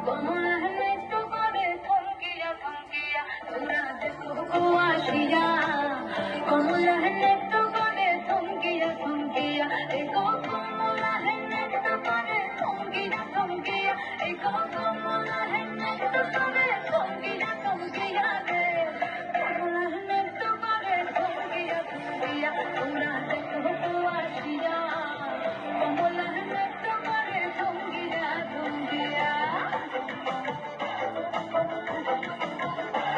কমলা নৃত্য করে থমকিয়া থমকিয়া তোরা দেখো আসিয়া কমলা নৃত্য করে থমকিয়া থমকিয়া এই কমলা নৃত্য করে থমকিয়া থমকিয়া এই কমলা নৃত্য